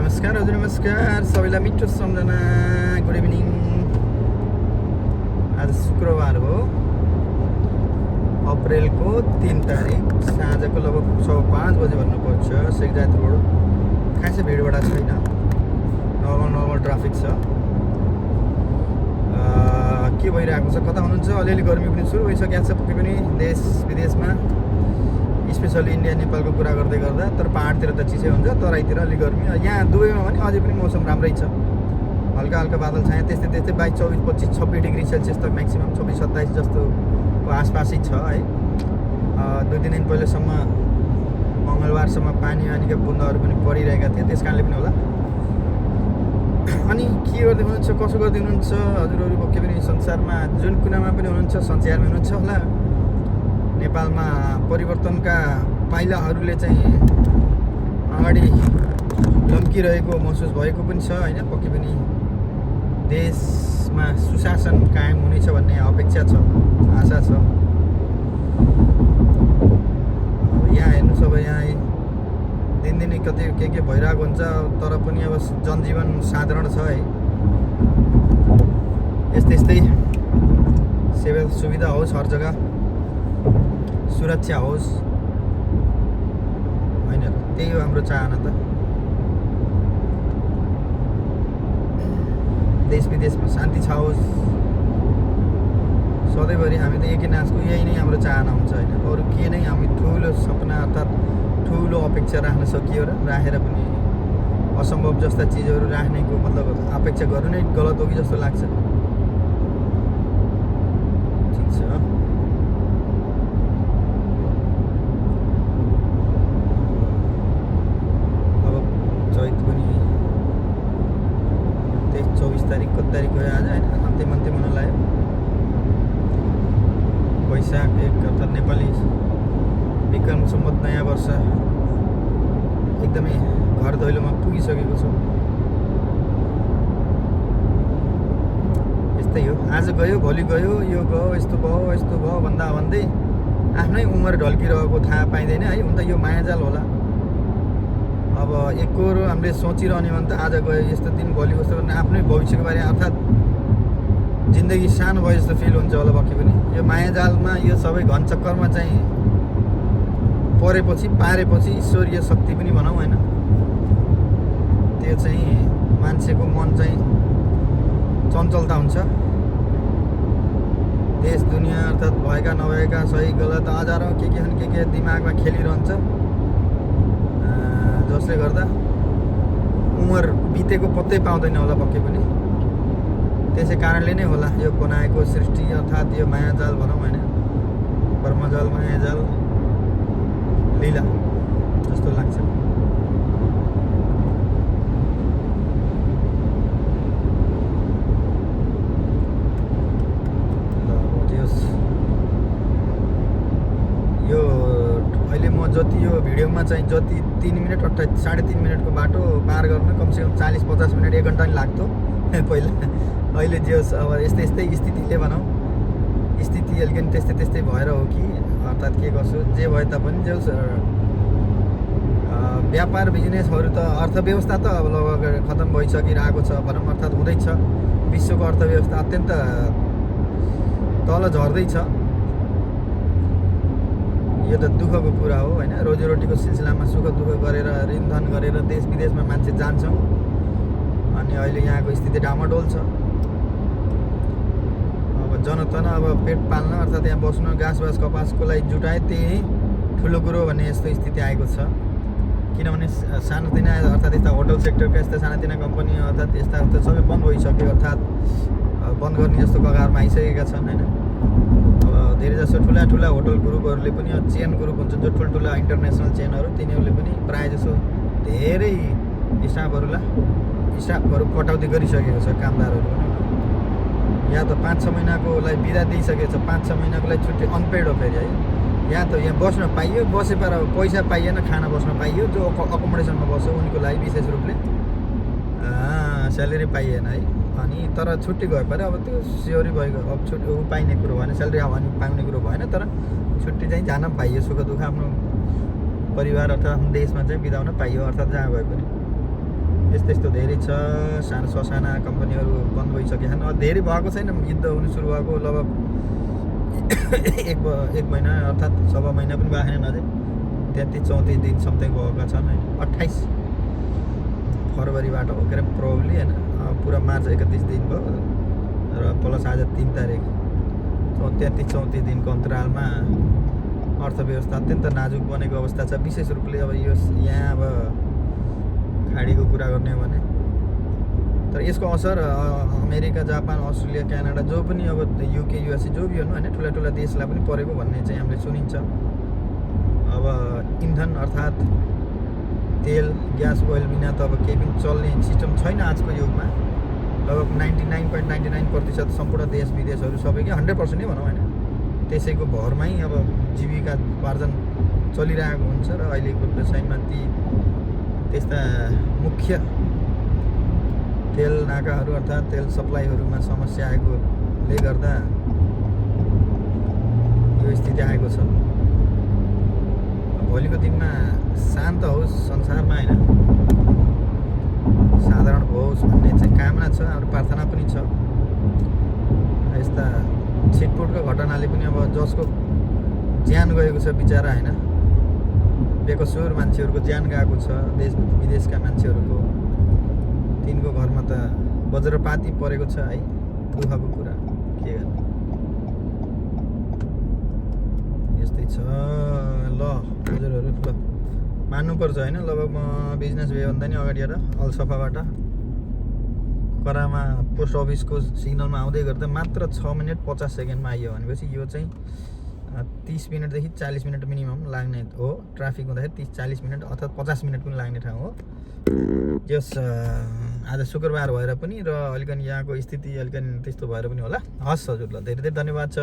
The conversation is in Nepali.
नमस्कार हजुर, नमस्कार सबैलाई मिठो सम्झना। Good evening. आज शुक्रबार हो, अप्रेलको 3 तारिक, साँझको लगभग 5:15 बजे भन्नुपर्छ। सेकजात रोड खासै भिडभाड छैन, नर्मल ट्राफिक छ। के भइरहेको छ, कता हुनुहुन्छ? अलिअलि गर्मी पनि सुरु भइसकेको छ पक्कै पनि देश विदेशमा, स्पेसली इन्डिया नेपालको कुरा गर्दै गर्दा। तर पहाडतिर त चिसै हुन्छ, तराईतिर अलिक गर्मी। यहाँ दुबईमा भने अझै पनि मौसम राम्रै छ, हल्का हल्का बादल छाया, त्यस्तै 22, 24, 25, 26 डिग्री सेल्सियस तक, म्याक्सिमम् 26, 27 जस्तोको आसपासै छ है। 2-3 दिन पहिलासम्म मङ्गलबारसम्म पानीका बुन्दाहरू पनि परिरहेका थिए, त्यस कारणले पनि होला। अनि के गर्दै हुनुहुन्छ, कसो गर्दै हुनुहुन्छ हजुरहरू? पक्कै पनि संसारमा जुन कुनामा पनि हुनुहुन्छ, संसारमा हुनुहुन्छ होला। नेपालमा परिवर्तनका पाइलाहरूले चाहिँ अगाडि लम्किरहेको महसुस भएको पनि छ होइन। पक्कै पनि देशमा सुशासन कायम हुनेछ भन्ने अपेक्षा छ, आशा छ। यहाँ हेर्नुहोस्, अब यहाँ दिनदिनै कति के भइरहेको हुन्छ, तर पनि अब जनजीवन साधारण छ है। यस्तै सेवा सुविधा होस्, हर जग्गा सुरक्षा होस् होइन, त्यही हो हाम्रो चाहना त। देश विदेशमा शान्ति छाओस् सधैँभरि। हामी त एकै नाचको यही नै हाम्रो चाहना हुन्छ होइन। अरू के नै हामी ठुलो सपना अर्थात् ठुलो अपेक्षा राख्न सकियो र राखेर पनि असम्भव जस्ता चिजहरू राख्नेको मतलब अपेक्षा गर्नु नै गलत हो कि जस्तो लाग्छ। ठिक छ, चैत पनि 23-24 तारिक कति तारिक गयो आज होइन, अन्तिम हुन लाग्यो। वैशाख 1 अर्थात् नेपाली विक्रम सम्वत नयाँ वर्ष एकदमै घर दैलोमा पुगिसकेको छ। यस्तै हो, आज गयो भोलि गयो, यो गयो यस्तो भयो भन्दा भन्दै आफ्नै उमेर ढल्किरहेको थाहा पाइँदैन है। हुन त यो मायाजाल होला। अब एकहोरो हामीले सोचिरहने भने त आज गयो यस्तो दिन, भोलि कस्तो भन्ने आफ्नै भविष्यको बारे अर्थात् जिन्दगी सानो भयो जस्तो फिल हुन्छ होला पक्कै पनि। यो मायाजालमा यो सबै घनचक्करमा चाहिँ पारेपछि ईश्वरीय शक्ति पनि भनौँ होइन, त्यो चाहिँ मान्छेको मन चाहिँ चञ्चलता हुन्छ। देश दुनियाँ अर्थात् भएका नभएका सही गलत हजारौँ के दिमागमा खेलिरहन्छ, जसले गर्दा उमेर बितेको पत्तै पाउँदैन होला पक्कै पनि। त्यसै कारणले नै होला यो बनाएको सृष्टि अर्थात् यो मायाजाल भनौँ होइन, कर्मजाल मायाजाल लीला जस्तो लाग्छ। यो अहिले म जति यो भिडियोमा चाहिँ जति 3 मिनट 3.5 मिनटको बाटो पार गर्न कमसेकम 40-50 मिनट 1 घन्टा नि लाग्थ्यो पहिला। अहिले जे होस्, अब यस्तै स्थितिले भनौँ, स्थिति अलिकति त्यस्तै भएर हो कि अर्थात् के कसो जे भए तापनि जे होस्, व्यापार बिजनेसहरू त अर्थव्यवस्था त अब लगभग खतम भइसकिरहेको छ भनौँ, अर्थात् हुँदैछ। विश्वको अर्थव्यवस्था अत्यन्त तल झर्दैछ। यो त दुःखको कुरा हो होइन। रोजीरोटीको सिलसिलामा सुख दुःख गरेर ऋणधन गरेर देश विदेशमा मान्छे जान्छौँ, अनि अहिले यहाँको स्थिति डामाडोल छ। अब जनतन अब पेट पाल्न अर्थात् यहाँ बस्न घाँसबास कपासको लागि जुटाए त्यही ठुलो कुरो भन्ने यस्तो स्थिति आएको छ। किनभने सानोतिना अर्थात् यस्ता होटल सेक्टरका यस्ता सानातिना कम्पनी अर्थात् यस्ता सबै बन्द भइसक्यो, अर्थात् बन्द गर्ने जस्तो कगारमा आइसकेका छन् होइन। अब धेरैजसो ठुला होटल ग्रुपहरूले पनि चेन ग्रुप हुन्छ जो ठुल्ठुला इन्टरनेसनल चेनहरू, तिनीहरूले पनि प्रायः जसो धेरै स्टाफहरू कटौती गरिसकेको छ, कामदारहरू भनौँ न। या त 5-6 महिनाको लागि बिदा दिइसकेको छ, 5-6 महिनाको लागि छुट्टी अनपेड हो फेरि है। या त यहाँ बस्न पाइयो, बसेर पैसा पाइएन, खाना बस्न पाइयो। जो अकोमोडेसनमा बस्यो उनीको लागि विशेष रूपले स्यालेरी पाइएन है। अनि तर छुट्टी गयो पऱ्यो, अब त्यो स्योरी भएको, अब छुट्टी पाइने कुरो भएन, स्यालेरी पाउने कुरो भएन, तर छुट्टी चाहिँ जान पाइयो, सुख दुःख आफ्नो परिवार अथवा आफ्नो देशमा चाहिँ बिताउन पाइयो, अर्थात् जहाँ गए पनि। यस्तो यस्तो धेरै छ। सानो ससाना कम्पनीहरू बन्द भइसकेका छन्। धेरै भएको छैन, युद्ध हुनु सुरु भएको लगभग एक महिना अर्थात् सवा महिना पनि भएको छैन अझै। 33-34 दिन समथिङ भएका छन् होइन। 28 फरवरीबाट हो के अरे प्रोबब्ली होइन। पुरा मार्च 31 दिन भयो र प्लस आज 3 तारिक 33-34 दिनको अन्तरालमा अर्थव्यवस्था अत्यन्त नाजुक बनेको अवस्था छ। विशेष रूपले अब यो यहाँ अब खाडीको कुरा गर्ने हो भने तर यसको असर अमेरिका, जापान, अस्ट्रेलिया, क्यानाडा जो पनि अब युके, युएसए जो भी हुनु होइन ठुला ठुला देशलाई पनि परेको भन्ने चाहिँ हामीले सुनिन्छ। अब इन्धन अर्थात् तेल, ग्यास, ओइल बिना त अब केही पनि चल्ने सिस्टम छैन आजको युगमा। लगभग 99.99% सम्पूर्ण देश विदेशहरू सबैकै 100% नै भनौँ होइन, त्यसैको भरमै अब जीविका उपार्जन चलिरहेको हुन्छ र अहिलेको दशाइमा ती त्यस्ता मुख्य तेल नाकाहरू अर्थात् तेल सप्लाईहरूमा समस्या आएकोले गर्दा यो स्थिति आएको छ। भोलिको दिनमा शान्त होस् संसारमा होइन, साधारण होस् भन्ने चाहिँ कामना छ, हाम्रो प्रार्थना पनि छ। यस्ता छिटपुटको घटनाले पनि अब जसको ज्यान गएको छ बिचरा होइन, बेकसुर मान्छेहरूको ज्यान गएको छ, देश विदेशका मान्छेहरूको, तिनको घरमा त वज्रपाती परेको छ है। दुःखको कुरा के गर्नु, यस्तै छ। ल हजुरहरू ल मान्नुपर्छ होइन। लगभग म बिजनेस भ्योभन्दा नि अगाडि अलसफाबाट करामा पोस्ट अफिसको सिग्नलमा आउँदै गर्दा मात्र 6 मिनट 50 सेकेन्डमा आइयो भनेपछि यो चाहिँ 30 मिनटदेखि 40 मिनट मिनिमम लाग्ने हो। ट्राफिक हुँदाखेरि 30-40 मिनट अथवा 50 मिनट पनि लाग्ने ठाउँ हो। जस आज शुक्रबार भएर पनि र अलिकति यहाँको स्थिति अलिकति त्यस्तो भएर पनि होला। हस् हजुर, ल धेरै धेरै धन्यवाद छ।